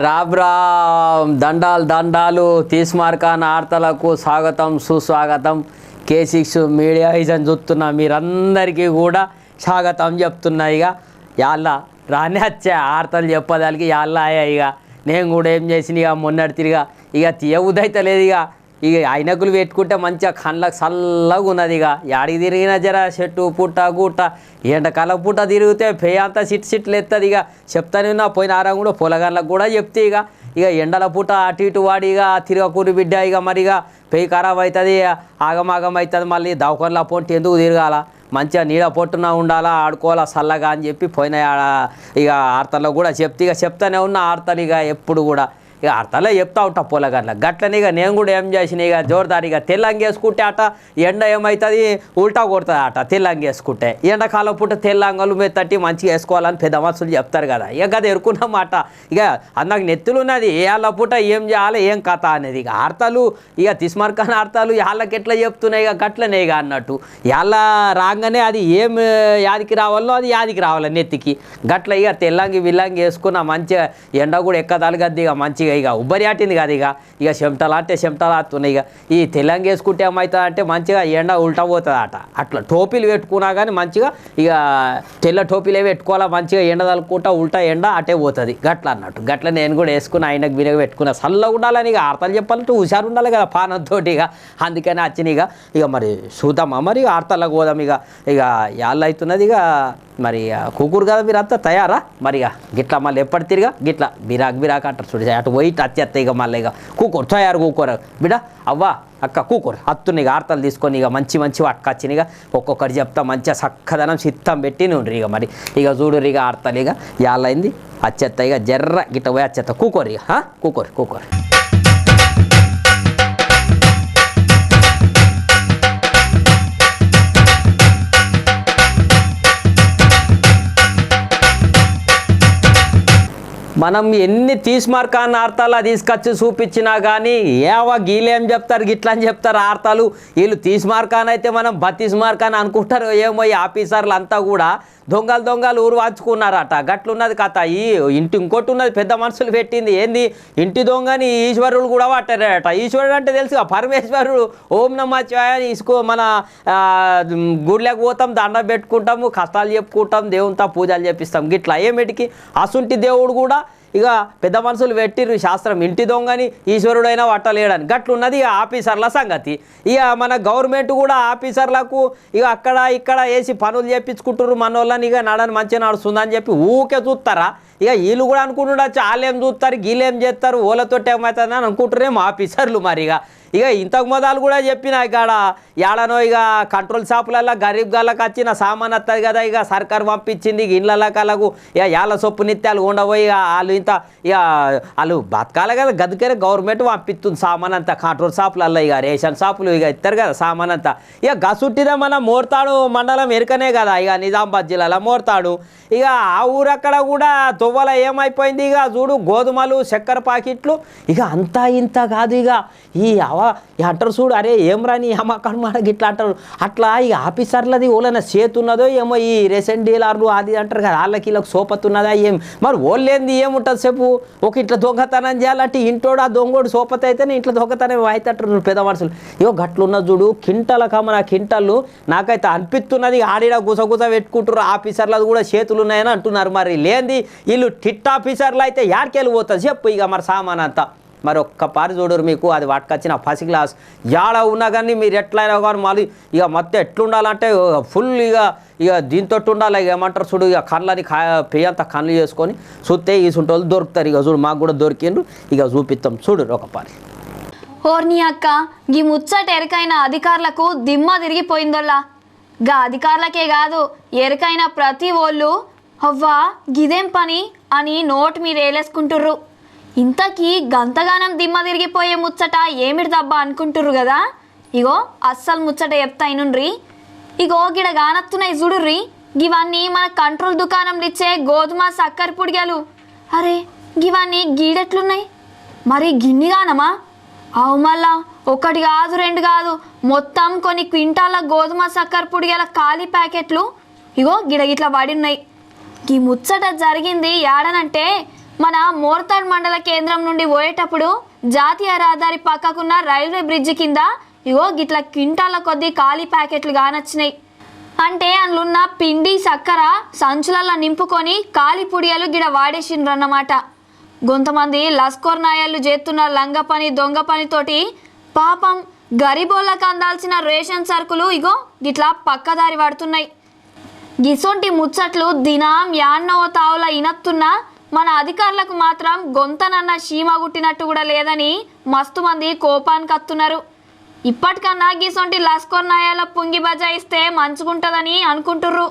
రామ్ రామ్ దండాలు దండాలు తీస్మార్కాన్ వార్తలకు స్వాగతం సుస్వాగతం. K6 మీడియా విజన్ చూస్తున్నా మీరందరికీ కూడా స్వాగతం చెప్తున్నా. ఇక యాళ్ళ రాని వచ్చే వార్తలు చెప్పదానికి యాళ్ళ ఇక నేను కూడా ఏం చేసిన ఇక మొన్నటి తిరిగా ఇక తీయబుద్దైతే లేదు. ఇక అయినకులు పెట్టుకుంటే మంచిగా కళ్ళకు చల్లగా ఉన్నది. ఇక యాడికి తిరిగిన జర చెట్టు పుట్ట గుట్ట ఎండకాలం పుట్ట తిరిగితే పెయ్య అంతా సిట్లు ఎత్తది. ఇక చెప్తానే ఉన్నా పోయిన ఆరం కూడా పొలగాళ్ళకు కూడా చెప్తే ఇక ఎండల పూట అటు ఇటు వాడి ఇక తిరగకూరి బిడ్డ ఇక మరి ఇక పెయ్యి ఖరాబ్ అవుతుంది, ఆగమాగం అవుతుంది. మళ్ళీ దవకొండల పొంటి ఎందుకు తిరగాల, మంచిగా నీడ పొట్టున ఉండాలా, ఆడుకోవాలా చల్లగా అని చెప్పి పోయిన ఇక ఆర్తల్లో కూడా చెప్తానే ఉన్న ఆర్తలు ఇక ఎప్పుడు కూడా ఇక అర్థంలో చెప్తా ఉంటా పొలగట్ల గట్లని. ఇక నేను కూడా ఏం చేసిన ఇక జోరుదారి ఇక తెల్లంగేసుకుంటే అట ఎండ ఏమవుతుంది ఉల్టా కొడుతుంది అట. తెల్లంగేసుకుంటే ఎండాకాలం పూట తెల్లంగలు మీద తట్టి మంచిగా వేసుకోవాలని పెద్ద మనుషులు చెప్తారు కదా. ఇక అది ఎరుకున్నమాట. ఇక అందుకు నెత్తులు ఉన్నది ఏళ్ళ పూట ఏం చేయాలి ఏం కథ అనేది. ఇక ఆర్తలు ఇక తిస్మార్కాన్ ఆర్తలు వాళ్ళకి ఎట్లా చెప్తున్నాయి ఇక గట్లనే ఇక అన్నట్టు. వాళ్ళ రాగానే అది ఏం యాదికి రావాలో అది యాదికి రావాలి నెత్తికి గట్ల. ఇక తెల్లంగి విల్లంగి వేసుకున్న మంచిగా ఎండ కూడా ఎక్కదలగద్ది ఇక మంచిగా ఇక ఉబ్బరి ఆటింది కదా. ఇక చెమటలు అంటే చెమటలు ఆడుతున్నాయి. ఇక ఈ తెలంగి వేసుకుంటే ఏమవుతుంది అంటే మంచిగా ఎండ ఉల్టా పోతుంది అట. అట్లా టోపీలు పెట్టుకున్నా కానీ మంచిగా ఇక తెల్ల టోపీలే పెట్టుకోవాలా, మంచిగా ఎండ తలుకుంటా ఉల్టా ఎండ అటే పోతుంది గట్ల అన్నట్టు. గట్ల నేను కూడా వేసుకుని ఆయనకు వినగ పెట్టుకున్నా చల్లగా ఉండాలని. ఇక ఆర్తలు చెప్పాలంటే హుషారు ఉండాలి కదా పానంతో. అందుకని వచ్చినాయి. ఇక మరి చూద్దామా మరి ఆర్తలకు పోదాం. ఇక యాళ్ళు అవుతున్నది. ఇక మరి కూకురు కదా మీరు అంతా తయారా మరి. ఇక గిట్లా మళ్ళీ ఎప్పటి తిరిగా గిట్లా బిరాక్ అంటారు చూడ అటు పోయి అత్యత్త. ఇక మళ్ళీ ఇక కూకోరు తయారు కూకోరు బిడ్డ అవ్వా అక్క కూకోరు అత్తుని ఇక ఆర్తలు తీసుకొని ఇక మంచి పట్టుకొచ్చిన. ఇక ఒక్కొక్కటి చెప్తా మంచిగా చక్కదనం సిద్ధం పెట్టి నుండ్రి. ఇక మరి ఇక చూడురు ఇక ఆర్తలు ఇక యాళ్ళైంది అత్యత్త. ఇక జర్ర గిట్ట పోయి అత్యత్త కూకోరు. ఇక కూకోరు మనం ఎన్ని తీస్మార్కాన్ ఆర్తాలు తీసుకొచ్చి చూపించినా కానీ గీలేం చెప్తారు గిట్లా అని చెప్తారు ఆర్తాలు. వీళ్ళు తీస్మార్కాన్ అయితే మనం బతీస్మార్కాన్ అనుకుంటారు. ఏమో ఈ ఆఫీసర్లు అంతా కూడా దొంగలు ఊరు వాచుకున్నారట. గట్లున్నది కథ. ఈ ఇంటి ఇంకోటి ఉన్నది పెద్ద మనుషులు పెట్టింది ఏంది ఇంటి దొంగని ఈశ్వరుడు కూడా పట్టారట. ఈశ్వరుడు అంటే తెలుసు పరమేశ్వరుడు. ఓం నమః శివాయ మన గుడిలోకి పోతాం, దండం పెట్టుకుంటాము, కష్టాలు చెప్పుకుంటాం, దేవునితో పూజలు చేపిస్తాం గిట్లా. ఏమిటికి అసుంటి దేవుడు కూడా ఇక పెద్ద మనుషులు పెట్టిర్రు శాస్త్రం ఇంటి దొంగని ఈశ్వరుడైనా పట్టలేడని. గట్లున్నది ఇక ఆఫీసర్ల సంగతి. ఇక మన గవర్నమెంట్ కూడా ఆఫీసర్లకు ఇక అక్కడ ఇక్కడ వేసి పనులు చేయించుకుంటుర్రు మనోళ్ళని. ఇక నడని మంచిగా నడుస్తుందని చెప్పి ఊకే చూస్తారా. ఇక వీళ్ళు కూడా అనుకుంటుండొచ్చు వాళ్ళేం చూస్తారు గీలేం చేస్తారు ఓళ్ళతో ఏమవుతుంది అని అనుకుంటున్నారేమో ఆఫీసర్లు. మరి ఇక ఇంతకు మొదలు కూడా చెప్పిన ఇక్కడ ఏడనో ఇక కంట్రోల్ షాపులలో గరీబ్ గాళ్ళకి వచ్చిన సామాన్ వస్తుంది కదా. ఇక సర్కారు పంపించింది ఇళ్ళ కళ్ళకు ఇక ఏళ్ళ సొప్పు నిత్యాలు ఉండబోయి ఇక వాళ్ళు ఇంత ఇక వాళ్ళు బతకాలి కదా. గదుకరే గవర్నమెంట్ పంపిస్తుంది సామాన్ అంతా కంట్రోల్ షాపులలో. ఇక రేషన్ షాపులు ఇక ఇస్తారు కదా సామాన్ అంతా. ఇక గసుట్టిదే మన మోర్తాడు మండలం ఎరుకనే కదా ఇక నిజామాబాద్ జిల్లాలో మోర్తాడు. ఇక ఆ ఊరక్కడ కూడా తువ్వల ఏమైపోయింది ఇక చూడు గోధుమలు చక్కెర ప్యాకెట్లు ఇక అంతా ఇంత కాదు. ఇక అంటారు చూడు అరే ఏం రాని అమ్మకాడు మాట గిట్లా అంటారు. అట్లా ఇక ఆఫీసర్లది ఓళ్ళైనా చేతున్నదో ఏమో ఈ రేషన్ డీలర్లు అది అంటారు కదా వాళ్ళకి వీళ్ళకి సోపతున్నదా ఏం మరి ఓళ్ళేంది ఏముంటుంది చెప్పు. ఒక ఇట్లా దొంగతనం చేయాలంటే ఇంటోడు ఆ దొంగోడు సోపత అయితేనే ఇంట్లో దొంగతనం అవుతారు పెద్ద మనుషులు. ఇగో గట్లున్న చూడు కింటల కమన కింటలు నాకైతే అనిపిస్తున్నది. ఆడిడ గుసగుస పెట్టుకుంటారు ఆఫీసర్లది కూడా చేతులు ఉన్నాయని అంటున్నారు. మరి లేనిది వీళ్ళు టిట్ ఆఫీసర్లు అయితే యాడికెళ్ళి పోతుంది చెప్పు. ఇక మరి సామాన్ అంతా మరి ఒక్క పారి చూడరు మీకు అది పట్టుకొచ్చిన ఫస్ట్ క్లాస్ యాడ ఉన్నా కానీ మీరు ఎట్లయినా కానీ మళ్ళీ ఇక మొత్తం ఎట్లుండాలంటే ఫుల్ ఇక దీంతో ఉండాలి. ఇక ఏమంటారు చూడు ఇక కళ్ళని పేయంతా కళ్ళు చేసుకొని చూస్తే ఈసుంటోళ్ళు దొరుకుతారు. ఇక చూడు మాకు కూడా దొరికిండ్రు. ఇక చూపిస్తాం చూడు ఒక పారి. ఓర్ని అక్క గీ ముచ్చట ఎరకైన అధికారులకు దిమ్మ తిరిగిపోయిందోల్లా. గా అధికారులకే కాదు ఎరకైన ప్రతి ఓళ్ళు అవ్వా గిదేం పని అని నోటు మీద వేలేసుకుంటుర్రు. ఇంతకీ గంతగానం దిమ్మ తిరిగిపోయే ముచ్చట ఏమిటి దబ్బా అనుకుంటుర్రు కదా. ఇగో అస్సలు ముచ్చట చెప్తా ఇనుండ్రి. ఇగో గిడ గానత్తున్నాయి చూడుర్రి. గివన్నీ మన కంట్రోల్ దుకాణంలో ఇచ్చే గోధుమ చక్కెర పుడిగలు. అరే గివన్నీ గీడెట్లున్నాయి మరి గిన్నిగానమా? అవు మళ్ళా ఒకటి కాదు రెండు కాదు మొత్తం కొన్ని క్వింటాల గోధుమ చక్కెర పుడిగల ఖాళీ ప్యాకెట్లు ఇగో గిడగిట్లా పడి ఉన్నాయి. ఈ ముచ్చట జరిగింది ఏడనంటే మన మోర్తాడ్ మండల కేంద్రం నుండి పోయేటప్పుడు జాతీయ రహదారి పక్కకున్న రైల్వే బ్రిడ్జి కింద ఇగో గిట్ల క్వింటాల కొద్దీ ఖాళీ ప్యాకెట్లు కానొచ్చినాయి. అంటే అందులో పిండి చక్కెర సంచులలో నింపుకొని ఖాళీ పుడియలు గిడ వాడేసిండ్రన్నమాట. కొంతమంది లస్కోర్ నాయాలు చేస్తున్న లంగ పని దొంగ పనితోటి పాపం గరీబోళ్ళకు అందాల్సిన రేషన్ సరుకులు ఇగో గిట్లా పక్కదారి పడుతున్నాయి. గిసొంటి ముచ్చట్లు దినం యాన్నో తావుల ఇనత్తున్నా మన అధికారులకు మాత్రం గొంతనన్న చీమ గుట్టినట్టు కూడా లేదని మస్తు మంది కోపానికి అత్తున్నారు. ఇప్పటికన్నా గిసొంటి లస్కోర్ నాయాల పుంగి బజాయిస్తే మంచుకుంటదని అనుకుంటుర్రు.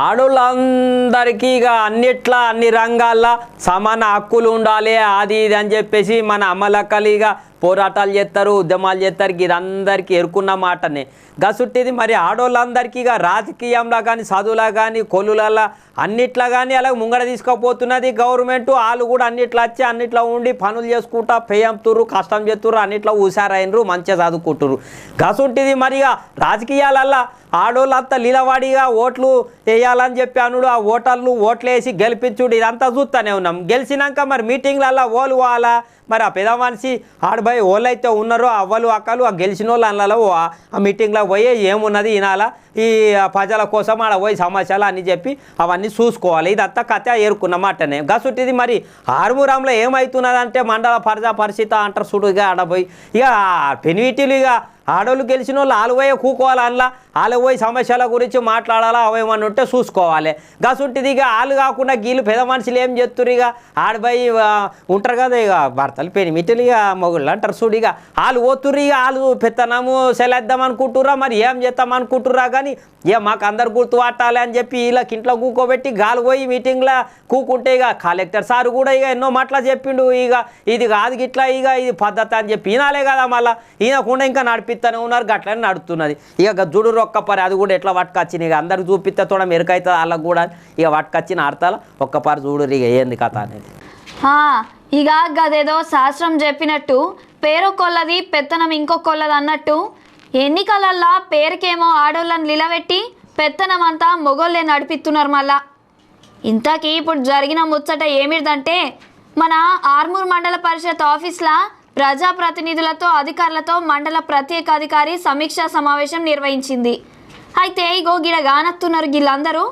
ఆడోళ్ళందరికీ ఇక అన్నిట్లా అన్ని రంగాల్లో సమాన హక్కులు ఉండాలి అది ఇది అని చెప్పేసి మన అమ్మలక్కలు ఇక పోరాటాలు చేస్తారు, ఉద్యమాలు చేస్తారు. ఇదందరికీ ఎరుకున్న మాటనే. గసుట్టిది మరి ఆడోళ్ళందరికీ ఇక రాజకీయంలో కానీ చదువులా కానీ కొలులలో అన్నిట్లా కానీ అలా ముంగడ తీసుకుపోతున్నది గవర్నమెంట్. వాళ్ళు కూడా అన్నిట్లో వచ్చి అన్నిట్లో ఉండి పనులు చేసుకుంటా పేయంతుర్రు, కష్టం చేస్తుర్రు, అన్నిట్లో హుషారైనరు, మంచిగా చదువుకుంటుర్రు. గసుట్టిది మరి ఇక రాజకీయాలల్లో ఆడోళ్ళంతా లీలవాడిగా ఓట్లు వేయాలని చెప్పి అనుడు, ఆ ఓటర్లు ఓట్లు వేసి గెలిపించుడు, ఇదంతా చూస్తూనే ఉన్నాం. గెలిచినాక మరి మీటింగ్లల్లో ఓలు వాళ్ళ మరి ఆ పెద్ద మనిషి ఆడబోయి వాళ్ళు అయితే ఉన్నారో అవ్వలు అక్కలు ఆ గెలిచిన వాళ్ళు అందులో ఆ మీటింగ్లో పోయి ఏమున్నది వినాలా, ఈ ప్రజల కోసం ఆడ పోయి సమస్యలు అని చెప్పి అవన్నీ చూసుకోవాలి. ఇదంతా కథ ఏరుకున్నమాటనే. గసుట్టిది మరి ఆర్మూరంలో ఏమవుతున్నదంటే మండల ప్రజా పరిస్థితి అంటారు సుడుగా ఆడపోయి ఇక పెనివిటీలు ఇక ఆడోళ్ళు గెలిచిన వాళ్ళు వాళ్ళు పోయే కూకోవాలి, అందులో వాళ్ళు పోయి సమస్యల గురించి మాట్లాడాలా, అవేమన్నా ఉంటే చూసుకోవాలి. గసుంటిది ఇక వాళ్ళు కాకుండా గీళ్ళు పెద్ద మనుషులు ఏం చేస్తున్నారు, ఇక ఆడపోయి ఉంటారు కదా ఇక భర్తలు పెనిమిటిలు ఇక మొగుళ్ళు అంటారు చూడు, ఇక వాళ్ళు పోతుర్రు, ఇక వాళ్ళు పెత్తనము సెలేద్దాం అనుకుంటుర్రా, మరి ఏం చేద్దాం అనుకుంటుర్రా. కానీ ఇక మాకు అందరు గుర్తు పట్టాలి అని చెప్పి వీళ్ళకి ఇంట్లో కూకోబెట్టి గాలి పోయి మీటింగ్లో కూకుంటే ఇక కలెక్టర్ సార్ కూడా ఇక ఎన్నో మాటలు చెప్పిండు, ఇక ఇది కాదు గిట్లా, ఇక ఇది పద్ధతి అని చెప్పి ఈనాలే కదా మళ్ళీ ఈయనకుండా ఇంకా నడిపిస్తూనే ఉన్నారు, గట్లనే నడుస్తున్నది. ఇక జుడు ఒక్క పరి అది కూడా ఎట్లా పట్టుకొచ్చింది, ఇక అందరికి చూపిస్తే తోడ మెరుకైతుంది వాళ్ళకు కూడా. ఇక పట్టుకొచ్చిన ఆడతాల ఒక్కపారి చూడు ఇక ఏంది కథ అనేది. ఇక గదేదో శాస్త్రం చెప్పినట్టు పేరొకొల్లది పెత్తనం ఇంకొకొల్లది అన్నట్టు ఎన్నికలల్లా పేరుకేమో ఆడోళ్ళని నిలబెట్టి పెత్తనం అంతా మొగోళ్ళే నడిపిస్తున్నారు. మళ్ళా ఇంతకీ ఇప్పుడు జరిగిన ముచ్చట ఏమిటంటే మన ఆర్మూర్ మండల పరిషత్ ఆఫీస్లో ప్రజాప్రతినిధులతో అధికారులతో మండల ప్రత్యేక అధికారి సమీక్షా సమావేశం నిర్వహించింది. అయితే ఇగో గిడ గానత్తున్నారు వీళ్ళందరూ.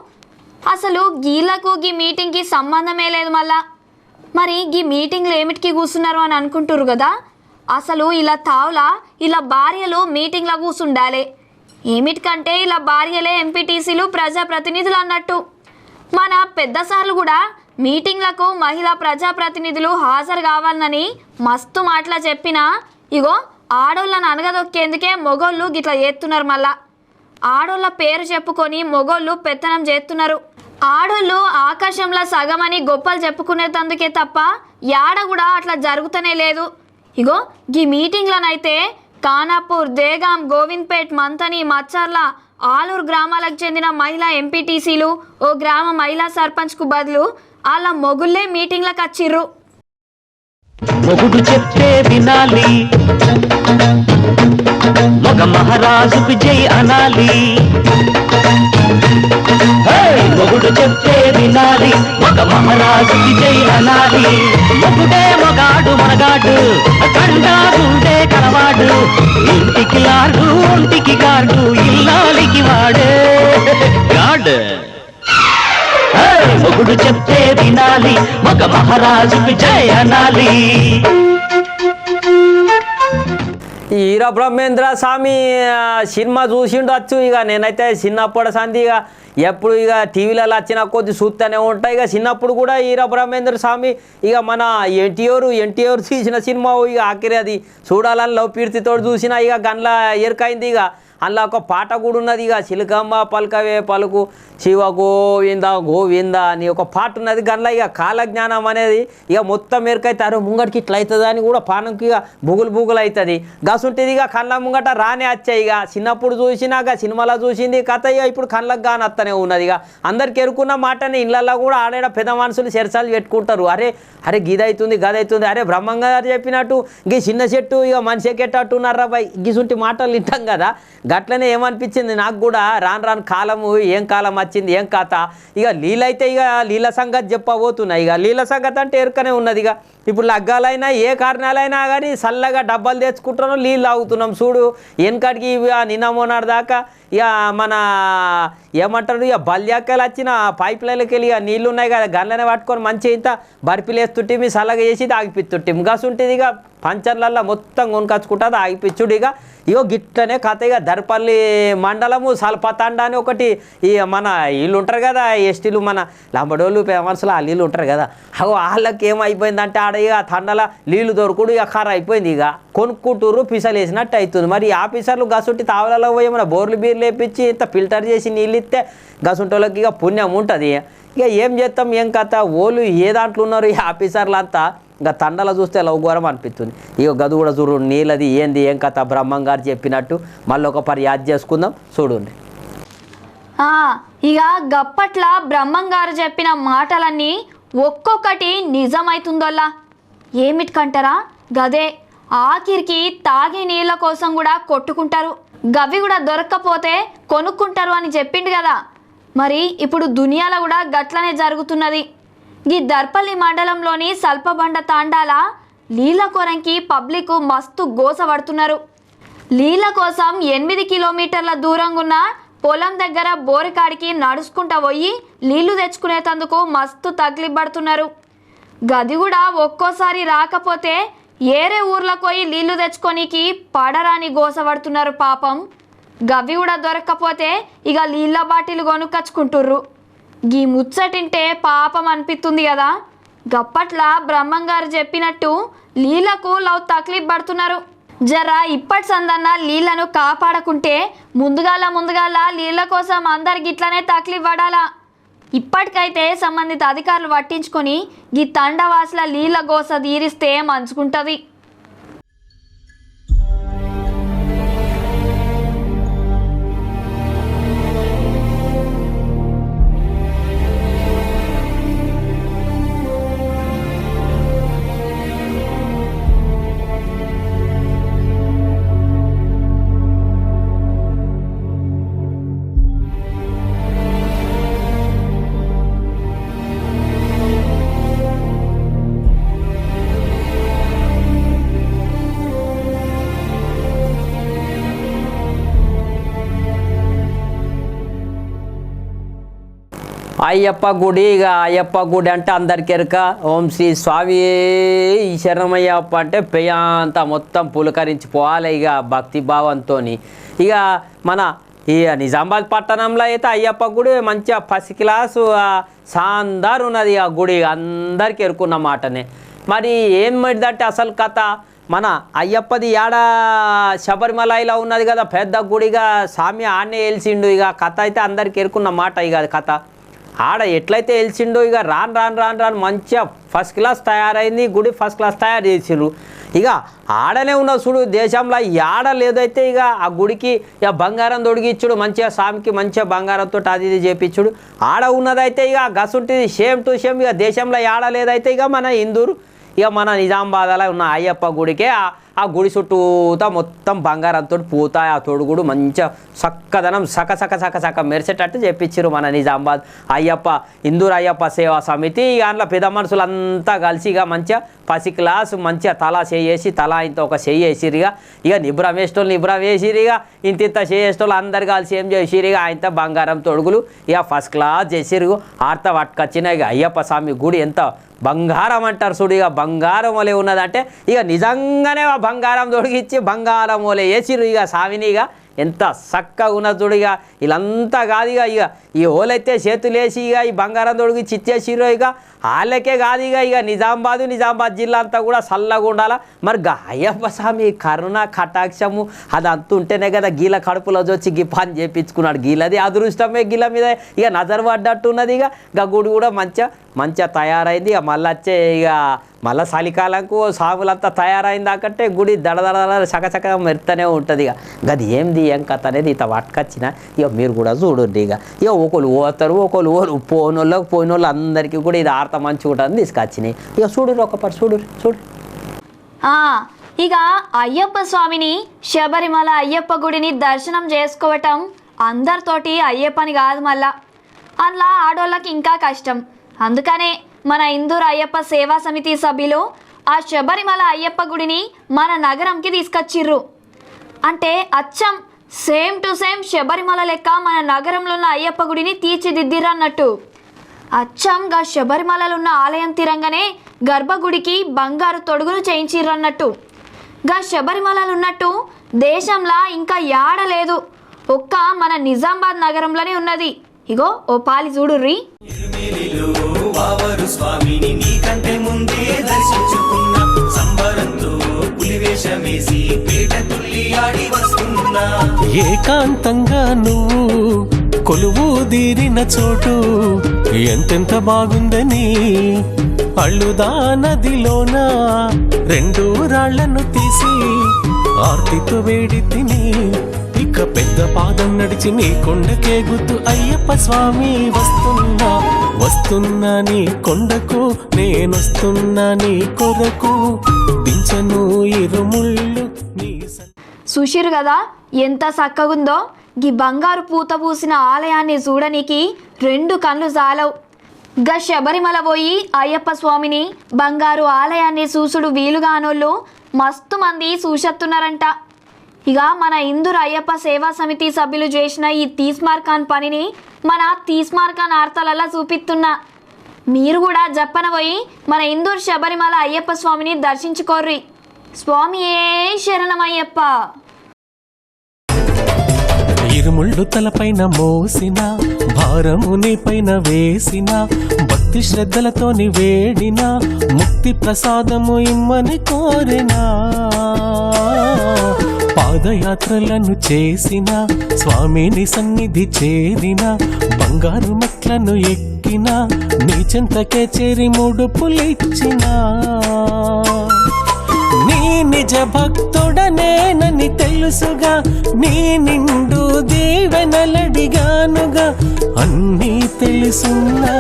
అసలు గీళ్ళకు గీ మీటింగ్కి సంబంధమే లేదు. మళ్ళా మరి గీ మీటింగ్లు ఏమిటికి కూర్చున్నారు అని అనుకుంటున్నారు కదా. అసలు ఇలా తావులా ఇలా భార్యలు మీటింగ్లో కూర్చుండాలి. ఏమిటికంటే ఇలా భార్యలే ఎంపీటీసీలు ప్రజాప్రతినిధులు అన్నట్టు. మన పెద్ద సార్లు కూడా మీటింగ్లకు మహిళా ప్రజాప్రతినిధులు హాజరు కావాలని మస్తు మాటలా చెప్పినా ఇగో ఆడోళ్ళని అనగదొక్కేందుకే మొగోళ్ళు గిట్లా చేస్తున్నారు. మళ్ళా ఆడోళ్ళ పేరు చెప్పుకొని మొగోళ్ళు పెత్తనం చేస్తున్నారు. ఆడోళ్ళు ఆకాశంలో సగమని గొప్పలు చెప్పుకునేందుకే తప్ప యాడ కూడా అట్లా జరుగుతూనే లేదు. ఇగో ఈ మీటింగ్లనైతే కానాపూర్, దేగాం, గోవింద్పేట్, మంతని, మచ్చర్ల, ఆలూరు గ్రామాలకు చెందిన మహిళా ఎంపీటీసీలు, ఓ గ్రామ మహిళా సర్పంచ్కు బదులు వాళ్ళ మొగుళ్ళే మీటింగ్లకు వచ్చిర్రు. మొగుడు చెప్తే వినాలి, మగ మహారాజుకు జై అనాలి. మొగుడు చెప్తే వినాలి, మగ మహారాజుకి జై అనాలి. మొగుడే మొగాడు మనగాడు, కండాగుండే కలవాడు. ఇంటికి లాడు ఒంటికి గాడు, ఇల్లాలికి వాడే గాడు. మొగుడు చెప్తే వినాలి, మగ మహారాజుకి జై అనాలి. ఈ వీర బ్రహ్మేంద్ర స్వామి సినిమా చూసిండొచ్చు. ఇక నేనైతే చిన్నప్పుడు సంది ఇక ఎప్పుడు ఇక టీవీలలో వచ్చిన కొద్ది చూస్తూనే ఉంటాయి. ఇక చిన్నప్పుడు కూడా వీర బ్రహ్మేంద్ర స్వామి ఇక మన ఎన్టీఆర్ తీసిన సినిమా ఇక ఆఖరి అది చూడాలని లవ్ పీర్తితో చూసిన ఇక గండ్ల ఎరుకైంది. ఇక అందులో ఒక పాట కూడా ఉన్నది. ఇక చిలకమ్మ పలకవే పలుకు శివ గోవింద గోవింద అని ఒక పాట ఉన్నది గండ్ల. ఇక కాలజ్ఞానం అనేది ఇక మొత్తం ఎరుకైతారు ముంగటికి ఇట్లా అవుతుంది అని కూడా పానంకి ఇక బుగులు అవుతుంది. గసుంటుంది ఇక కళ్ళ ముంగట రానే వచ్చాయి. ఇక చిన్నప్పుడు చూసినాక సినిమాలో చూసింది కథ ఇక ఇప్పుడు కళ్ళకు కానీ అత్తనే ఉన్నది. ఇక అందరికి ఎరుకున్న మాటని ఇళ్ళల్లో కూడా ఆడేడ పెద్ద మనుషులు చెరసాలు పెట్టుకుంటారు. అరే గదవుతుంది అరే బ్రహ్మంగారు చెప్పినట్టు గీ చిన్న చెట్టు ఇక మనిషి ఎక్కేటట్టున్నారా బాయ్ గిసుంటి మాటలు వింటాం కదా. గట్లనే ఏమనిపించింది నాకు కూడా రాను కాలము ఏం కాలం వచ్చింది ఏం కథ. ఇక నీళ్ళైతే ఇక నీళ్ళ సంగతి చెప్పబోతున్నాయి. ఇక నీళ్ళ సంగతి అంటే ఎరుకనే ఉన్నది. ఇక ఇప్పుడు లగ్గాలైనా ఏ కారణాలైనా కానీ చల్లగా డబ్బాలు తెచ్చుకుంటున్నాం నీళ్ళు తాగుతున్నాం. చూడు వెనకడికి నిన్న మొన్నటి దాకా ఇక మన ఏమంటారు ఇక బల్యాక్కలు వచ్చిన పైప్ లైన్కి వెళ్ళి ఇక నీళ్ళు ఉన్నాయి కదా గన్లనే పట్టుకొని మంచిగా ఇంత బర్ఫీలు వేస్తుంటే మీ చల్లగా చేసి ఆగిపిస్తుంటే గసుంటుంది. ఇక పంచర్లల్లో మొత్తం కొనుకొచ్చుకుంటుంది ఆగిపించుడు. ఇగో గిట్లనే కథ. ఇక దర్పల్లి మండలము సల్పతండ అని ఒకటి ఈ మన వీళ్ళు ఉంటారు కదా ఎస్టీలు మన లంబడోళ్ళు మనసులో ఆ నీళ్ళు ఉంటారు కదా వాళ్ళకి ఏమైపోయిందంటే ఆడ ఇక తండల నీళ్ళు దొరకడు ఇక ఖార అయిపోయింది. ఇక కొనుక్కుంటూరు పిసలు వేసినట్టు అవుతుంది. మరి ఆఫీసర్లు గసుంటి తావలలో పోయి మన బోర్లు బీర్లు వేపించి ఇంత ఫిల్టర్ చేసి నీళ్ళు ఇస్తే గసుంటోళ్ళకి ఇక పుణ్యం ఉంటుంది. ఇక ఏం చేస్తాం ఏం కథ ఓళ్ళు ఏ దాంట్లో ఉన్నారు ఈ ఆఫీసర్లు అంతా. ఇంకా తండల చూస్తే లవఘోరం అనిపిస్తుంది. ఇక గదు కూడా చూడు నీళ్ళది ఏంది ఏం కథ బ్రహ్మం గారు చెప్పినట్టు మళ్ళీ ఒక పరి యాద్ చేసుకుందాం చూడండి. ఇక గప్పట్ల బ్రహ్మం గారు చెప్పిన మాటలన్నీ ఒక్కొక్కటి నిజమైతుందోల్లా. ఏమిటికంటారా గదే ఆఖరికి తాగే నీళ్ళ కోసం కూడా కొట్టుకుంటారు. గవి కూడా దొరక్కపోతే కొనుక్కుంటారు అని చెప్పిండు కదా. మరి ఇప్పుడు దునియాలో కూడా గట్లనే జరుగుతున్నది. ఈ దర్పల్లి మండలంలోని సల్పబండ తాండాల నీళ్ళ కొరంకి పబ్లిక్ మస్తు గోసపడుతున్నారు. నీళ్ళ కోసం 8 కిలోమీటర్ల దూరంగా ఉన్న పొలం దగ్గర బోరికాడికి నడుచుకుంటా పోయి నీళ్లు తెచ్చుకునేందుకు మస్తు తగ్లిబ్బడుతున్నారు. గది కూడా ఒక్కోసారి రాకపోతే ఏరే ఊర్లకు పోయి నీళ్లు తెచ్చుకోనికి పడరాని గోసపడుతున్నారు పాపం. గవి కూడా దొరక్కపోతే ఇక నీళ్ళ బాటిల్ కొనుక్కొచ్చుకుంటుర్రు. గీ ముచ్చటింటే పాపం అనిపిస్తుంది కదా. గప్పట్ల బ్రహ్మం గారు చెప్పినట్టు నీళ్లకు లవ్ తక్లీఫ్ పడుతున్నారు. జర ఇప్పటి సందన్న నీళ్లను కాపాడకుంటే ముందుగాల నీళ్ళ కోసం అందరికి ఇట్లనే తక్లీఫ్ పడాలా. ఇప్పటికైతే సంబంధిత అధికారులు పట్టించుకొని ఈ తండవాసుల నీళ్ళ గోస తీరిస్తే మంచుకుంటుంది. అయ్యప్ప గుడి. ఇక అయ్యప్ప గుడి అంటే అందరికి ఎరుక. ఓం శ్రీ స్వామి శరణమయ్యప్ప అంటే పెయాంత మొత్తం పులకరించిపోవాలి ఇక భక్తి భావంతో. ఇక మన ఈ నిజామాబాద్ పట్టణంలో అయితే అయ్యప్ప గుడి మంచిగా ఫస్ట్ క్లాసు శాందార్ ఉన్నది. ఆ గుడి అందరికి ఎరుకున్న మాటనే. మరి ఏమిటంటే అసలు కథ మన అయ్యప్పది ఏడ శబరిమలలో ఉన్నది కదా పెద్ద గుడిగా స్వామి ఆడనే వెలిసిండు. ఇక కథ అయితే అందరికి ఎరుకున్న మాట. ఇక కథ ఆడ ఎట్లయితే వెలిసిండో ఇక రాను మంచిగా ఫస్ట్ క్లాస్ తయారైంది గుడి. ఫస్ట్ క్లాస్ తయారు చేసిండ్రు. ఇక ఆడనే ఉన్న చూడు దేశంలో ఆడ లేదైతే ఇక ఆ గుడికి ఇక బంగారం తొడిగిచ్చుడు మంచిగా స్వామికి మంచిగా బంగారంతో అది ఇది చేపించుడు. ఆడ ఉన్నదైతే ఇక గసుంటిది సేమ్ టు సేమ్ ఇక దేశంలో ఆడ లేదైతే ఇక మన ఇందూరు ఇక మన నిజామాబాద్లో ఉన్న అయ్యప్ప గుడికే ఆ గుడి చుట్టూతా మొత్తం బంగారంతో పూత ఆ తొడుగుడు మంచిగా చక్కదనం సక మెరిసేటట్టు చెప్పించారు మన నిజామాబాద్ అయ్యప్ప ఇందూరు అయ్యప్ప సేవా సమితి. అందులో పెద్ద మనుషులంతా కలిసి ఇక మంచిగా పసి క్లాసు మంచిగా తలా చేసి తలా ఇంత ఒక చెయ్యి వేసిరు. ఇక నిబ్రం వేసేటోళ్ళు నిబ్రం వేసిరు. ఇక ఇంత చేసేటోళ్ళు అందరు కలిసి ఏం చేసిరు ఇక ఆయనతో బంగారం తొడుగులు ఇక ఫస్ట్ క్లాస్ చేసిరు. ఆర్త పట్టుకొచ్చిన ఇక అయ్యప్ప స్వామి గుడి ఎంత బంగారం అంటారు చూడు. ఇక బంగారం వలె ఉన్నదంటే ఇక నిజంగానే ఆ బంగారం తొడిగిచ్చి బంగారం వలె వేసిరు ఇక సామినిగా. ఎంత చక్కగా ఉన్నది చూడు. ఇక వీళ్ళంతా కాదు ఇక ఈ ఓలైతే చేతులేసి ఇక ఈ బంగారం తొడిగిచ్చి ఇచ్చేసిరు. ఇక వాళ్ళకే కాదు ఇక నిజామాబాద్ జిల్లా అంతా కూడా చల్లగా ఉండాలా. మరి అయ్యప్ప స్వామి కరుణ కటాక్షము అది అంత ఉంటేనే కదా గీల కడుపులో వచ్చి గీ పని చేయించుకున్నాడు. గీలది అదృష్టమే గీల మీద ఇక నజర్ పడ్డట్టున్నది. ఇక గుడి కూడా మంచిగా తయారైంది. ఇక మళ్ళీ వచ్చే ఇక మళ్ళీ చలికాలంకు సాములంతా తయారైంది దాకంటే గుడి దడదడ చకచక మెరుతూనే ఉంటుంది. ఇక అది ఏం కథ అనేది ఇంత పట్టుకొచ్చిన ఇక మీరు కూడా చూడండి. ఇక ఒకళ్ళు పోతారు, ఒకళ్ళు పోయినోళ్ళు అందరికీ కూడా ఇది ఆర్త మంచిగా ఉంటుంది తీసుకొచ్చినాయి. ఇక చూడు ఒకపాటు చూడు. ఇక అయ్యప్ప స్వామిని శబరిమల అయ్యప్ప గుడిని దర్శనం చేసుకోవటం అందరితోటి అయ్యే పని కాదు. మళ్ళా అందులో ఆడోళ్ళకి ఇంకా కష్టం. అందుకనే మన ఇందూరు అయ్యప్ప సేవా సమితి సభ్యులు ఆ శబరిమల అయ్యప్ప గుడిని మన నగరంకి తీసుకొచ్చిర్రు. అంటే అచ్చం సేమ్ టు సేమ్ శబరిమల లెక్క మన నగరంలో ఉన్న అయ్యప్ప గుడిని తీర్చిదిద్దిరన్నట్టు. అచ్చంగా శబరిమలలో ఉన్న ఆలయం తిరంగానే గర్భగుడికి బంగారు తొడుగులు చేయించిర్రన్నట్టు. గా శబరిమలలో ఉన్నట్టు దేశంలో ఇంకా యాడలేదు, ఒక్క మన నిజామాబాద్ నగరంలోనే ఉన్నది. ఇగో ఓ పాలి చూడుర్రి. స్వామిని నీకంటే ముందే దర్శించుకున్న సంబరంతో పులివేషమేసి పేట తుల్లి ఆడి వస్తున్నా. ఏకాంతంగా నువ్వు కొలువు తీరిన చోటు ఎంతెంత బాగుందని అళ్ళుదా నదిలోన 2 రాళ్లను తీసి ఆర్తితో వేడి తిని ఇక పెద్ద పాదం నడిచి నీ కొండకే గుర్తు అయ్యప్ప స్వామి వస్తున్నా నీ కొండకు నేనొస్తున్నా నీ కొరకు దించను ఇరుముళ్ళు నీ. చూసిరు కదా ఎంత చక్కగుందో. గీ బంగారు పూత పూసిన ఆలయాన్ని చూడనికి 2 కళ్ళు జాలవు. గా శబరిమల పోయి అయ్యప్ప స్వామిని బంగారు ఆలయాన్ని చూసుడు వీలుగానోళ్ళు మస్తు మంది చూసేస్తున్నారంట. ఇక మన ఇందూరు అయ్యప్ప సేవా సమితి సభ్యులు చేసిన ఈ తీస్మార్కాన్ పనిని మన తీస్మార్కాన్ ఆర్తలలా చూపిస్తున్నా. మీరు కూడా జప్పన పోయి మన ఇందూరు శబరిమల అయ్యప్ప స్వామిని దర్శించుకోర్రి. స్వామియే శరణమయ్యప్ప. ఇరుముళ్ళు తలపైన మోసిన భారము నీ పైన వేసిన భక్తి శ్రద్ధలతోని వేడిన ముక్తి ప్రసాదము ఇమ్మని కోరినా. పాదయాత్రలను చేసిన స్వామిని సన్నిధి చేరిన బంగారు మెట్లను ఎక్కిన నీ చెంతకే చేరి ముడుపులిచ్చిన. నీ నిజ భక్తుడనేనని తెలుసుగా నీ నిండు దీవెనలడిగానుగా అన్నీ తెలుసున్నా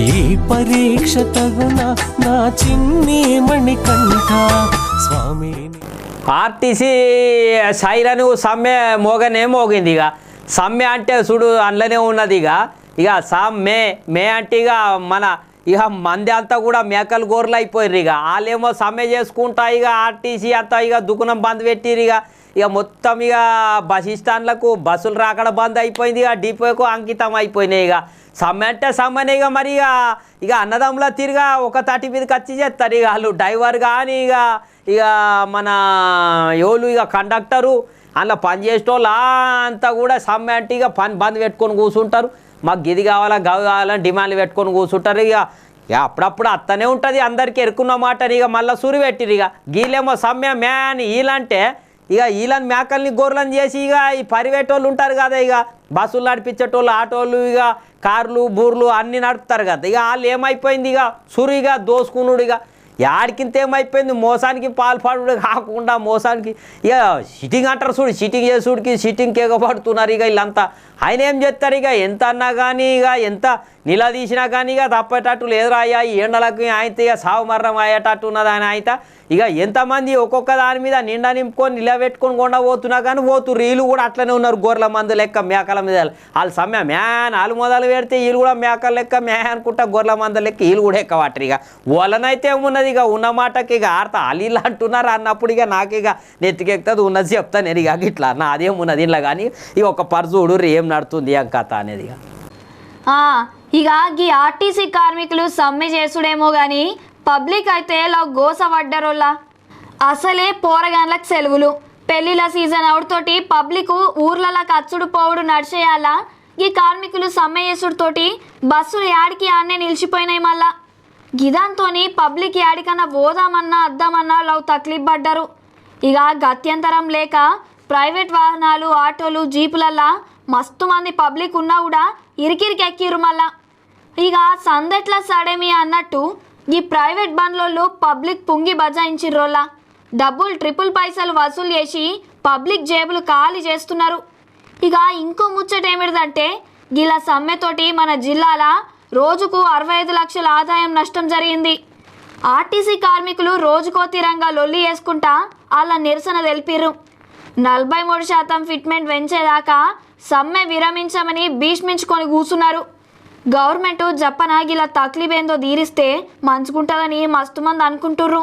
ఈ పరీక్ష తగున నా చిన్ని మణికంఠ స్వామిని. ఆర్టీసీ సైరను సమ్మె మోగింది. సమ్మె అంటే చూడు అందులోనే ఉన్నది. ఇక మే అంటే ఇక మంది అంతా కూడా మేకలు గోర్లు అయిపోయారు. వాళ్ళేమో సమ్మె చేసుకుంటా ఆర్టీసీ అంతా దుకాణం బంద్ పెట్టిరు. ఇక మొత్తం బస్ స్టాండ్లకు బస్సులు రాకడ బంద్ అయిపోయింది. డిపోకు అంకితం అయిపోయినాయి. సమ్మె అంటే సమ్మెనే. మరి ఇక అన్నదమ్ముల తిరిగా ఒక తాటి మీదకి వచ్చి చేస్తారు. వాళ్ళు డ్రైవర్ కానీ ఇక మన ఎవరు కండక్టరు అందులో పని చేసేటోళ్ళు అంతా కూడా సమ్మె అంటే పని బంద్ పెట్టుకొని కూర్చుంటారు. మాకు గిది కావాలా గవి కావాలని డిమాండ్లు పెట్టుకొని కూర్చుంటారు. ఇక అప్పుడప్పుడు అత్తనే ఉంటుంది. అందరికీ ఎరుకున్న మాట. మళ్ళీ సురి పెట్టిరు. గీలేమో సమ్మె మ్యాన్ వీళ్ళంటే వీళ్ళని మేకల్ని గొర్రెలను చేసి ఈ పరివేటోళ్ళు ఉంటారు కదా. బస్సులు నడిపించేటోళ్ళు, ఆటోళ్ళు, కార్లు, బూర్లు అన్నీ నడుపుతారు కదా. వాళ్ళు ఏమైపోయింది సురిగా దోసుకునుడు. యాడికింత ఏమైపోయింది, మోసానికి పాల్పడు కాకుండా మోసానికి సిట్టింగ్ అంటారు చూడు, సిట్టింగ్ చేసుడికి సిట్టింగ్కి ఎగబడుతున్నారు. వీళ్ళంతా ఆయన ఏం చేస్తారు? ఎంత అన్నా కానీ ఎంత నిలదీసినా కానీ తప్పేటట్టు లేదురా అయ్యా. ఈ ఎండలకు ఆయన సావు మరణం అయ్యేటట్టు ఉన్నది ఆయన. అయితే ఎంతమంది ఒక్కొక్క దాని మీద నిండా నింపుకొని నిలబెట్టుకొని కొండ పోతున్నా కానీ పోతుర్రు. వీళ్ళు కూడా అట్లనే ఉన్నారు. గొర్రెల మందు లెక్క మేకల మీద వాళ్ళు సమ్మె మ్యాన్ వాళ్ళు మొదలు పెడితే వీళ్ళు కూడా మేకల లెక్క మే అనుకుంటా గొర్రెల మందు లెక్క వీళ్ళు కూడా ఎక్కబట్టరు. వాళ్ళనైతే ఏమున్నది ఉన్న మాటకి ఆడతా వాళ్ళు అంటున్నారు అన్నప్పుడు నాకు నెత్తికెక్కుతుంది ఉన్నది చెప్తాను నేను. ఇట్లా నాదేమున్నది ఇలా కానీ ఒక పర్సుడు ఏం నడుతుంది ఏం కథ అనేది. ఇక ఈ ఆర్టీసీ కార్మికులు సమ్మె చేసుడేమో కానీ పబ్లిక్ అయితే ఇలా గోస పడ్డరోళ్ళ. అసలే పోరగాన్లకు సెలవులు, పెళ్లిళ్ళ సీజన్ అవుడుతోటి పబ్లిక్ ఊర్లలో కచ్చుడు పోవుడు నడిచేయాలా. ఈ కార్మికులు సమ్మె చేసుడుతోటి బస్సులు యాడికి ఆడనే నిలిచిపోయినాయి. మళ్ళా గిదాంతోని పబ్లిక్ యాడికన్నా పోదామన్నా అద్దామన్నా లవ్ తక్లీఫ్ పడ్డారు. ఇక గత్యంతరం లేక ప్రైవేట్ వాహనాలు, ఆటోలు, జీపులల్లా మస్తు మంది పబ్లిక్ ఉన్నా కూడా ఇరికిరికి ఎక్కిరు. మళ్ళా ఇక సందట్ల సడేమి అన్నట్టు ఈ ప్రైవేట్ బండ్లోళ్ళు పబ్లిక్ పుంగి బజాయించిర్రోళ్ళ. డబ్బులు ట్రిపుల్ పైసలు వసూలు చేసి పబ్లిక్ జేబులు ఖాళీ చేస్తున్నారు. ఇక ఇంకో ముచ్చట ఏమిటిదంటే ఇలా సమ్మెతోటి మన జిల్లాల రోజుకు 65 లక్షల ఆదాయం నష్టం జరిగింది. ఆర్టీసీ కార్మికులు రోజుకో తీరంగా లొల్లి వేసుకుంటా వాళ్ళ నిరసన తెలిపిర్రు. 43% ఫిట్మెంట్ పెంచేదాకా సమ్మె విరమించమని భీష్మించుకొని కూర్చున్నారు. గవర్నమెంట్ జప్పనాగిలా తక్లీఫ్ ఏందో తీరిస్తే మంచుకుంటుందని మస్తు మంది అనుకుంటుర్రు.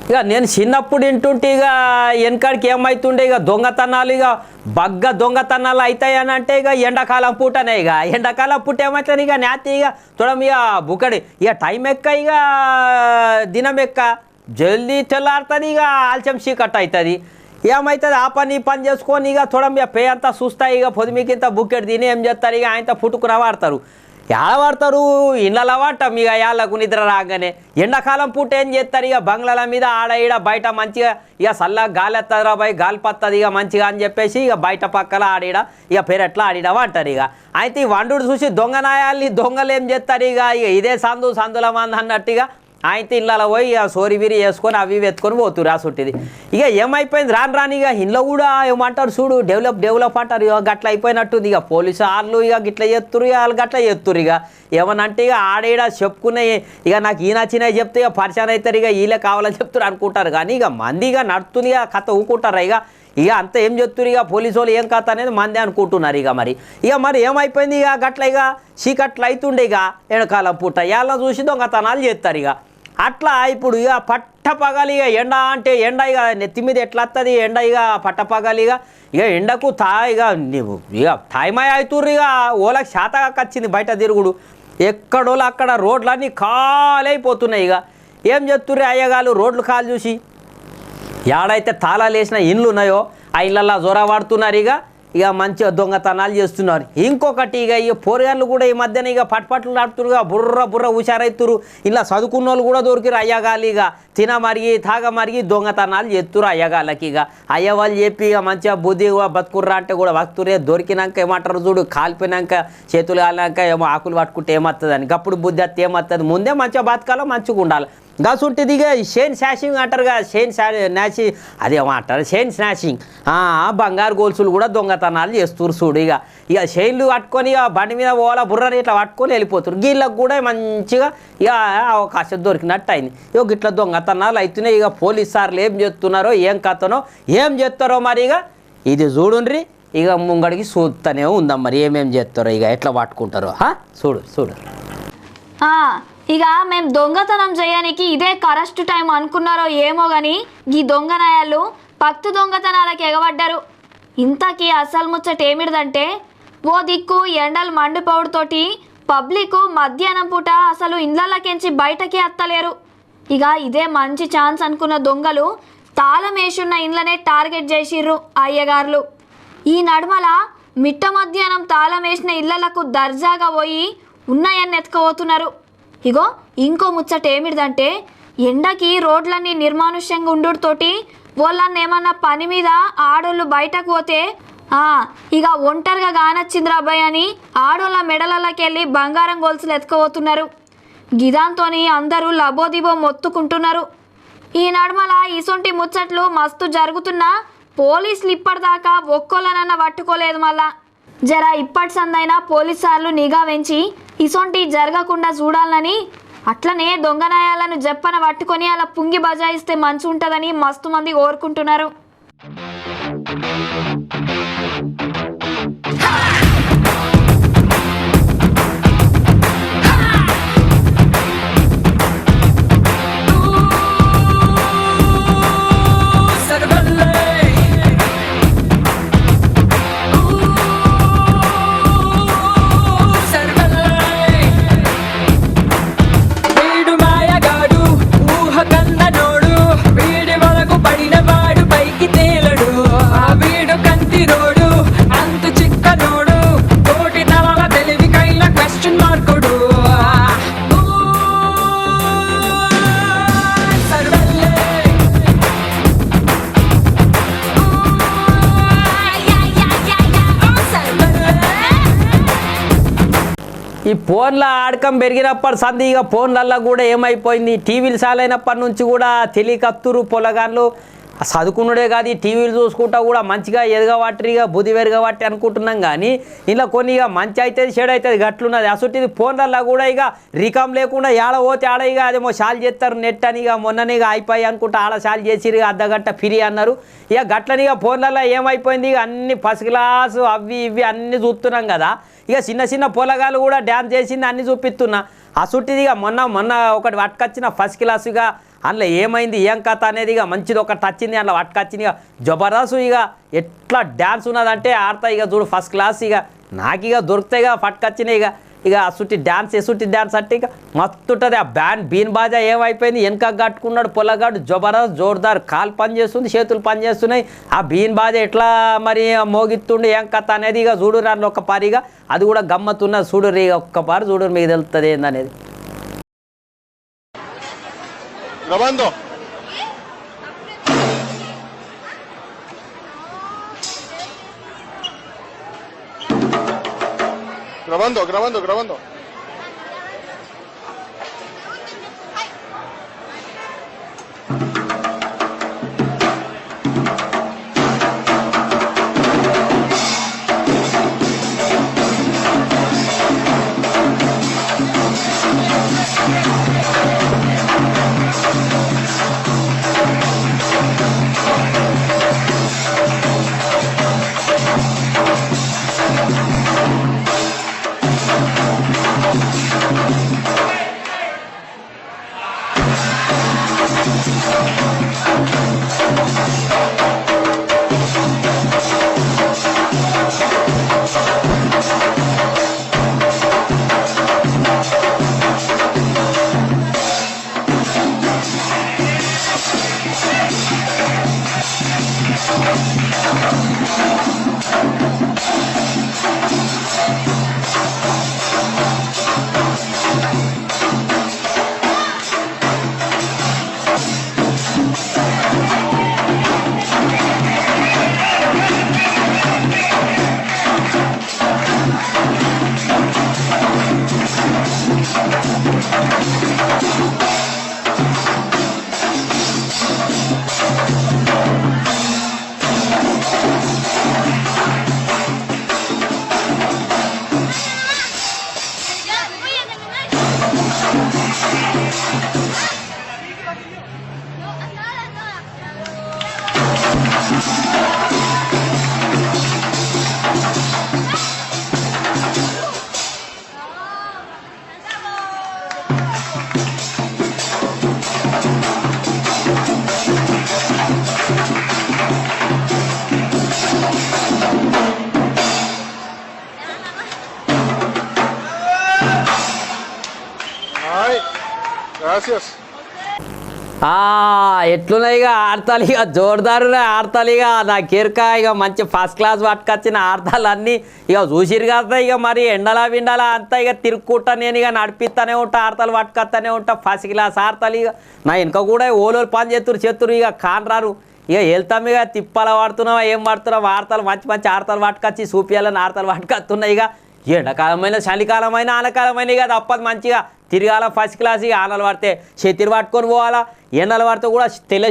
ఇక నేను చిన్నప్పుడు వింటుంటే ఇక వెనకాడికి ఏమవుతుండే ఇక దొంగతనాలు, ఇక బగ్గ దొంగతనాలు అవుతాయని అంటే ఇక ఎండాకాలం పూటనే. ఇక ఎండాకాలం పూట ఏమవుతుంది ఇక నేతి ఇక చూడం ఇక బుక్కడి ఇక టైం ఎక్క ఇక దినం ఎక్క జల్దీ తెల్లారుతుంది. ఇక ఆలస్యం చీకట్ అవుతుంది. ఏమవుతుంది ఆ పని ఈ పని చేసుకొని ఇక చూడం ఇక పే అంతా చూస్తాయి. ఇక పొద్దుమికింత బుక్కెట్ తిని ఏం చేస్తారు ఇక ఆయనతో పుట్టుకున్న వాడతారు. ఎలా పడతారు ఇళ్ళలో వాడటం ఇక యాళ్ళకు నిద్ర రాగానే. ఎండాకాలం పూట ఏం చేస్తారు ఇక బంగ్లాల మీద ఆడ ఈడ బయట మంచిగా ఇక చల్లగా గాలి వస్తుంది రా బాయ్, గాలి పత్తది ఇక మంచిగా అని చెప్పేసి ఇక బయట పక్కల ఆడిడ ఇక పెరట్లా ఆడిడ అంటారు. ఇక అయితే ఈ వండుడు చూసి దొంగనాయాల్ని దొంగలు ఏం చేస్తారు ఇక ఇదే సందుల మంది అన్నట్టుగా అయితే ఇళ్ళలో పోయి ఇక సోరిబిరి వేసుకొని అవి ఎత్తుకొని పోతురు రాసుంటిది. ఇక ఏమైపోయింది రాని ఇక ఇంట్లో కూడా ఏమంటారు చూడు డెవలప్ అంటారు. ఇక గట్ల అయిపోయినట్టుంది. ఇక పోలీసు వాళ్ళు ఇక గిట్ల చేస్తురు, ఇక వాళ్ళు గట్ల చేస్తురు. ఇక ఏమనంటే ఇక ఆడేడ చెప్పుకున్నాయి ఇక నాకు ఈ నచ్చినాయి చెప్తే ఇక పరిచయం అవుతారు. ఇక వీళ్ళే కావాలని చెప్తారు అనుకుంటారు. కానీ ఇక మంది ఇక నడుతుంది ఇక కథ ఊకుంటారు. ఇక అంత ఏం చెప్తున్నారు ఇక పోలీసు వాళ్ళు ఏం కథ అనేది మందే అనుకుంటున్నారు. ఇక మరి ఏమైపోయింది ఇక గట్ల ఇక చీకట్లు అవుతుండే ఇక ఎండాకాలం పూట వాళ్ళని చూసి దొంగతనాలు చేస్తారు. ఇక అట్లా ఇప్పుడు ఇక పట్టపగలి ఇక ఎండ అంటే ఎండ ఇక నెత్తి మీద ఎట్లా వస్తుంది ఎండ ఇక పట్టపగలి ఇక ఎండకు ఇక తాయిమాయ అవుతుర్రు. ఇక ఓలకు శాతగా వచ్చింది బయట తిరుగుడు. ఎక్కడోళ్ళు అక్కడ రోడ్లన్నీ ఖాళీ అయిపోతున్నాయి. ఇక ఏం చెప్తుర్రు అయ్యగాళ్ళు రోడ్లు ఖాళీ చూసి ఏడైతే తాళాలు వేసిన ఇండ్లు ఉన్నాయో ఆ ఇళ్ళల్లో జొర పడుతున్నారు. ఇక మంచిగా దొంగతనాలు చేస్తున్నారు. ఇంకొకటి ఇక పోరగాళ్ళు కూడా ఈ మధ్యన ఇక పట్పట్లు నడుపుతురుగా బుర్ర హుషారైతురు. ఇలా చదువుకున్న వాళ్ళు కూడా దొరికిరు అయ్యగాళ్ళు. ఇక తిన మరిగి తాగ మరిగి దొంగతనాలు చేస్తురు అయ్యగాళ్ళకి. ఇక అయ్య వాళ్ళు చెప్పి ఇక మంచిగా బుద్ధి బతుకుర్రా అంటే కూడా బతుకురే. దొరికినాక ఏమంటారు చూడు, కాలిపోయినాక చేతులు కాలినాక ఏమో ఆకులు పట్టుకుంటే ఏమవుతుంది అని. అప్పుడు బుద్ధి అత్తే ఏమవుతుంది, ముందే మంచిగా బతకాలో మంచిగా ఉండాలి. గసుంటిది ఇక చైన్ స్నాచింగ్ అంటారు కదా, చైన్ స్నాచింగ్ బంగారు గోల్సులు కూడా దొంగతనాలు చేస్తున్నారు చూడు. ఇక చైన్లు పట్టుకొని ఇక బండి మీద పోవాలా బుర్రని ఇట్లా పట్టుకొని వెళ్ళిపోతారు. వీళ్ళకి కూడా మంచిగా ఇక అవకాశం దొరికినట్టు అయింది. ఇట్లా దొంగతనాలు అవుతున్నాయి. ఇక పోలీస్ సార్లు ఏం చేస్తున్నారో ఏం కథనో ఏం చేస్తారో మరి ఇక ఇది చూడుండ్రి. ఇక ముంగడికి చూస్తూనే ఉందాం మరి ఏమేం చేస్తారో ఇక ఎట్లా పట్టుకుంటారో చూడు. ఇక మేము దొంగతనం చేయడానికి ఇదే కరెక్ట్ టైం అనుకున్నారో ఏమో కానీ ఈ దొంగనాయాలు పక్తు దొంగతనాలకు ఎగబడ్డారు. ఇంతకీ అసలు ముచ్చట ఏమిటిదంటే ఓ దిక్కు ఎండలు మండిపోవడంతోటి పబ్లిక్ మధ్యాహ్నం పూట అసలు ఇళ్ళకెంచి బయటకి అత్తలేరు. ఇక ఇదే మంచి ఛాన్స్ అనుకున్న దొంగలు తాళం వేసున్న ఇండ్లనే టార్గెట్ చేసిర్రు అయ్యగారులు. ఈ నడుమల మిట్ట మధ్యాహ్నం తాళం వేసిన ఇళ్లకు దర్జాగా పోయి ఉన్నాయని ఎత్తుకపోతున్నారు. ఇంకో ముచ్చట ఏమిటిదంటే ఎండకి రోడ్లన్నీ నిర్మానుష్యంగా ఉండుతోటి వాళ్ళని ఏమన్నా పని మీద ఆడోళ్ళు బయటకు పోతే ఇక ఒంటరిగా కానొచ్చిందిరా అబ్బాయి అని ఆడోళ్ళ మెడలకి వెళ్ళి బంగారం గొలుసులు ఎత్తుకుపోతున్నారు. గిదాంతోని అందరూ లబోదిబో మొత్తుకుంటున్నారు. ఈ నడుమల ఇసొంటి ముచ్చట్లు మస్తు జరుగుతున్నా పోలీసులు ఇప్పటిదాకా ఒక్కోళ్ళనన్నా పట్టుకోలేదు. మళ్ళా జరా ఇప్పటి సందైనా పోలీసు సార్లు నిఘా వెంచి ఇసొంటి జరగకుండా చూడాలని, అట్లనే దొంగనాయాలను జప్పన పట్టుకొని అలా పుంగి బజాయిస్తే మంచి ఉంటుందని మస్తు మంది కోరుకుంటున్నారు. ఈ ఫోన్ల ఆడకం పెరిగినప్పటి సంది ఇక ఫోన్లల్లో కూడా ఏమైపోయింది, టీవీలు సాలైనప్పటి నుంచి కూడా తెలియకత్తురు పొలగాన్లు చదువుకున్నాడే కాదు, టీవీలు చూసుకుంటా కూడా మంచిగా ఎదగబట్టి ఇక బుద్ధి పెరగబట్టి అనుకుంటున్నాం. కానీ ఇలా కొన్ని ఇక మంచి అవుతుంది చెడు అవుతుంది గట్లున్నది. అసలు ఫోన్లల్లో కూడా ఇక రికం లేకుండా ఏడ పోతే ఆడ ఇక అదేమో షాల్ చేస్తారు నెట్ అని ఇక మొన్ననే ఇక అయిపోయి అనుకుంటా ఆడ షాల్ చేసిరు అర్ధగంట ఫ్రీ అన్నారు. ఇక గట్లని ఇక ఫోన్లలో ఏమైపోయింది, ఇక అన్ని ఫస్ట్ క్లాసు అవి ఇవి అన్నీ చూస్తున్నాం కదా. ఇక చిన్న చిన్న పొలగాలు కూడా డ్యాన్స్ చేసింది అన్నీ చూపిస్తున్నా. అసుట్టిది ఇక మొన్న ఒకటి పట్టుకొచ్చిన ఫస్ట్ క్లాస్ ఇక అందులో ఏమైంది ఏం కథ అనేది ఇక మంచిది ఒకటి వచ్చింది, అందులో పట్టుకొచ్చింది ఇక జబర్దస్త్ ఇక ఎట్లా డ్యాన్స్ ఉన్నదంటే ఆడతా ఇక చూడు ఫస్ట్ క్లాస్. ఇక నాకు ఇక దొరుకుతాయి ఇక పట్టుకొచ్చినాయి ఇక అసుట్టి డ్యాన్స్ డ్యాన్స్ అంటే ఇక మస్తు ఉంటుంది. ఆ బీన్ బాజా ఏమైపోయింది, వెనక కట్టుకున్నాడు పొలగాడు జబర్దస్త్ జోర్దార్, కాలు పని చేస్తుంది చేతులు పని చేస్తున్నాయి. ఆ బీన్ బాజా ఎట్లా మరి మోగిస్తుండే ఏం కథ అనేది ఇక చూడు రాను ఒక్క పారిగా అది కూడా గమ్మత్తున్నది చూడు ఇక ఒక్కపారి చూడు మీకు తెలుస్తుంది ఏందనేది. Grabando. Grabando. Gracias. ఎట్లున్నాయి ఇక ఆడతాలు ఇక జోరుదారునే ఆడతాలు ఇక నా కిరక ఇక మంచి ఫస్ట్ క్లాస్ పట్టుకొచ్చిన ఆడతాలు అన్నీ ఇక చూసిరు కదా ఇక మరి ఎండలా విండలా అంతా ఇక తిరుక్కుంటా నేను ఇక నడిపిస్తానే ఉంటా ఆడతాలు పట్టుకొస్తానే ఉంటా ఫస్ట్ క్లాస్ ఆడతాలు ఇక నా వెనక కూడా ఓలోలు పని చేతురు ఇక కానరారు ఇక వెళ్తాం ఇక తిప్పాల వాడుతున్నావా ఏం వాడుతున్నావు ఆడతాలు మంచి మంచి ఆడతాలు పట్టుకొచ్చి చూపియాలని ఆడతాలు పట్టుకొస్తున్నాయి ఇక ఎండాకాలమైన చలికాలమైన ఆనకాలమైన ఇక తప్పదు మంచిగా తిరగాల ఫస్ట్ క్లాస్ ఇక ఆనలు పడితే చెత్తిరి పట్టుకొని పోవాలా ఎండలు పడితే కూడా తెల్ల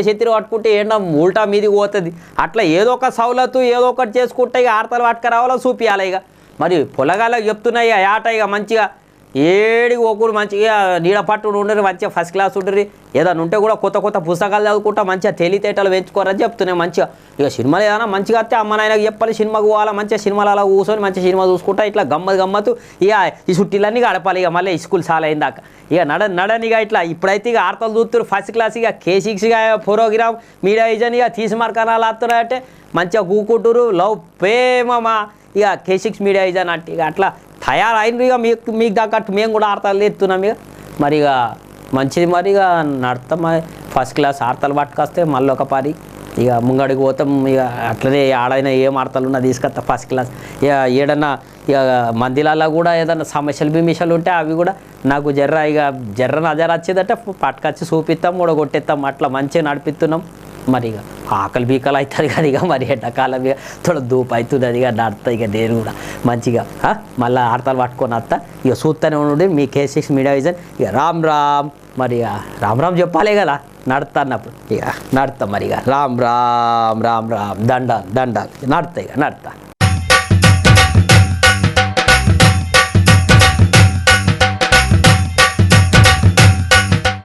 చెత్తిరి పట్టుకుంటే ఎండ ఉల్టా మీదికి పోతుంది అట్లా ఏదో ఒక సౌలతు ఏదో ఒకటి చేసుకుంటే ఇక ఆడతలు పట్టుకు రావాలా చూపియాలి ఇక మరి పొలగాళ్ళకి చెప్తున్నాయి ఇక ఆట ఇక మంచిగా ఏడికి ఒకరు మంచిగా నీడ పట్టు ఉండరు మంచిగా ఫస్ట్ క్లాస్ ఉండరు ఏదైనా ఉంటే కూడా కొత్త కొత్త పుస్తకాలు చదువుకుంటా మంచిగా తెలివితేటలు పెంచుకోరని చెప్తున్నాయి మంచిగా ఇక సినిమాలు ఏదైనా మంచిగా వస్తే అమ్మ నాయనకి చెప్పాలి సినిమాకు పోవాలా మంచిగా సినిమాలు అలా కూర్చొని మంచిగా సినిమా చూసుకుంటా ఇట్లా గమ్మత్తు ఇక ఈ చుట్టీలన్నీ గడపాలి ఇక మళ్ళీ స్కూల్ చాలా అయిందాక ఇక నడనిగా ఇట్లా ఇప్పుడైతే ఇక ఆడతలు చూస్తారు ఫస్ట్ క్లాస్ ఇక K6 ప్రోగ్రామ్ మీడియా విజన్ ఇక తీసి మార్కనాలు వస్తున్నాయంటే మంచిగా కూకుంటారు లవ్ ప్రేమమా ఇక K6 మీడియా విజన్ అంటే ఇక అట్లా తయారైన ఇక మీకు తగ్గట్టు మేము కూడా ఆడతాలు ఎత్తున్నాం ఇక మరి ఇక మంచిది మరి ఇక నడతాం ఫస్ట్ క్లాస్ ఆడతలు పట్టుకొస్తే మళ్ళీ ఒక పరి ఇక ముంగడికి పోతాం ఇక అట్లనే ఆడైనా ఏం ఆడతలు ఉన్నా తీసుకొస్తా ఫస్ట్ క్లాస్ ఇక ఏడన్నా ఇక మందిలాల్లో కూడా ఏదన్నా సమస్యలు ఉంటే అవి కూడా నాకు జర్ర నజర వచ్చేదంటే పట్టుకొచ్చి చూపిస్తాం కూడా కొట్టేస్తాం అట్లా మంచిగా నడిపిస్తున్నాం మరి ఇక ఆకలి బీకలు అవుతుంది కదా ఇక మరి ఎండాకాలం ఇక తోడ దూపు అవుతుంది అది ఇక నడుతుంది ఇక నేను కూడా మంచిగా మళ్ళీ ఆడతలు పట్టుకొని వస్తా ఇక చూస్తూనే ఉండి మీ K6 మీడియా విజన్ ఇక రామ్ మరి ఇక రామ్ చెప్పాలి కదా నడుతా అన్నప్పుడు ఇక నడుతా మరి ఇక రామ్ దండాలు నడుతా ఇక నడుతా